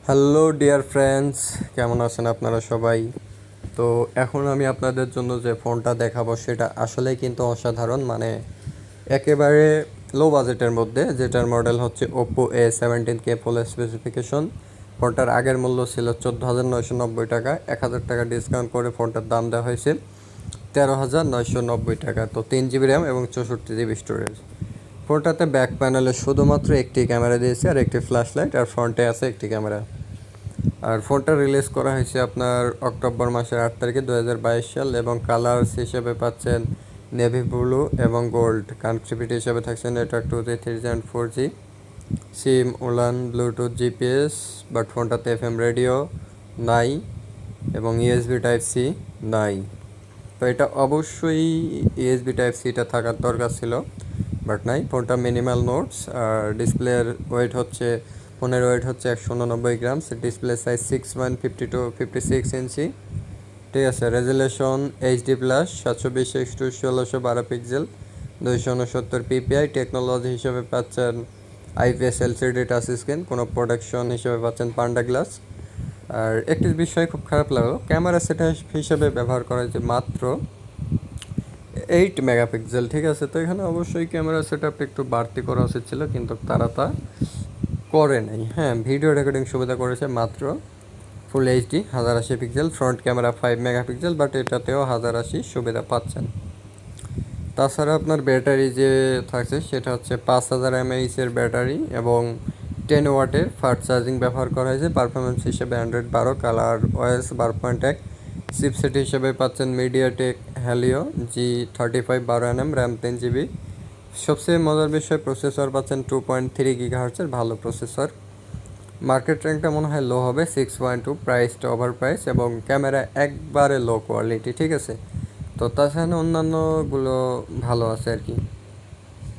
Hello dear friends, কেমন আছেন আপনারা সবাই? তো এখন আমি আপনাদের জন্য যে ফোনটা দেখাবো সেটা আসলেই কিন্তু অসাধারণ, মানে একেবারে লো বাজেটের মধ্যে, যেটার মডেল হচ্ছে ওপ্পো A17K ফুল স্পেসিফিকেশন। ফোনটার আগের মূল্য ছিল 14,990 টাকা। 1,000 টাকা ডিসকাউন্ট করে ফোনটার দাম দেওয়া হয়েছে 13,990 টাকা। তো 3 GB র্যাম এবং 64 GB স্টোরেজ। ফোনটাতে ব্যাক প্যানেলে শুধুমাত্র একটি ক্যামেরা দিয়েছে আর একটি ফ্ল্যাশ লাইট, আর ফ্রন্টে আছে একটি ক্যামেরা। আর ফোনটা রিলিজ করা হয়েছে আপনার অক্টোবর মাসের 8 তারিখে 2022 সাল, এবং কালার্স হিসেবে পাচ্ছেন নেভি ব্লু এবং গোল্ড। কানেক্টিভিটি হিসেবে থাকছে network 2G 3G and 4G, সিম উলান, ব্লুটুথ, জিপিএস, বাট ফোনটাতে FM রেডিও নাই এবং ইউএসবি টাইপ সি নাই। তো এটা অবশ্যই ইউএসবি টাইপ সিটা থাকার দরকার ছিল, বাট নাই। ফোনটা মিনিমাল নোটস, আর ডিসপ্লের ওয়েট হচ্ছে, ফোনের ওয়েট হচ্ছে 189 গ্রাম। ডিসপ্লে সাইজ 6.52-56 ইঞ্চি, ঠিক আছে। Resolution HD+, 720x1612 pixel, 269 PPI। Technology হিসেবে পাচ্ছেন IPS LCD টাচ স্ক্রিন, কোনো প্রোটেকশন হিসেবে পাচ্ছেন পান্ডা গ্লাস। আর একটি বিষয় খুব খারাপ লাগলো, ক্যামেরা সেট হিসেবে ব্যবহার করা হয়েছে মাত্র 8 মেগাপিক্সেল, ঠিক আছে। তো এখানে অবশ্যই ক্যামেরা সেট আপটা একটু বাড়তি করা উচিত ছিল, কিন্তু তারা তা করে নাই। হ্যাঁ, ভিডিও রেকর্ডিং সুবিধা করেছে মাত্র ফুল HD 1080 pixel. Front camera 5 megapixel, but এটাতেও 1080 সুবিধা পাচ্ছেন। তাছাড়া আপনার ব্যাটারি যে থাকছে সেটা হচ্ছে 5000 mAh ব্যাটারি এবং 10 ওয়াটের ফাস্ট চার্জিং ব্যবহার করা হয়েছে। পারফরমেন্স হিসেবে অ্যান্ড্রয়েড 12, কালার OS 12.1। চিপসেট হিসেবে পাচ্ছেন MediaTek Helio G35 12nm, RAM 10 GB। সবচেয়ে মজার বিষয়, প্রসেসর পাচ্ছেন 2.3 GHz ভালো প্রসেসর। মার্কেট র্যাঙ্কটা মনে হয় লো হবে 6.2, প্রাইসটা ওভার প্রাইস, এবং ক্যামেরা একবারে লো কোয়ালিটি, ঠিক আছে। তো তাছাড়া অন্যান্যগুলো ভালো আছে আর কি।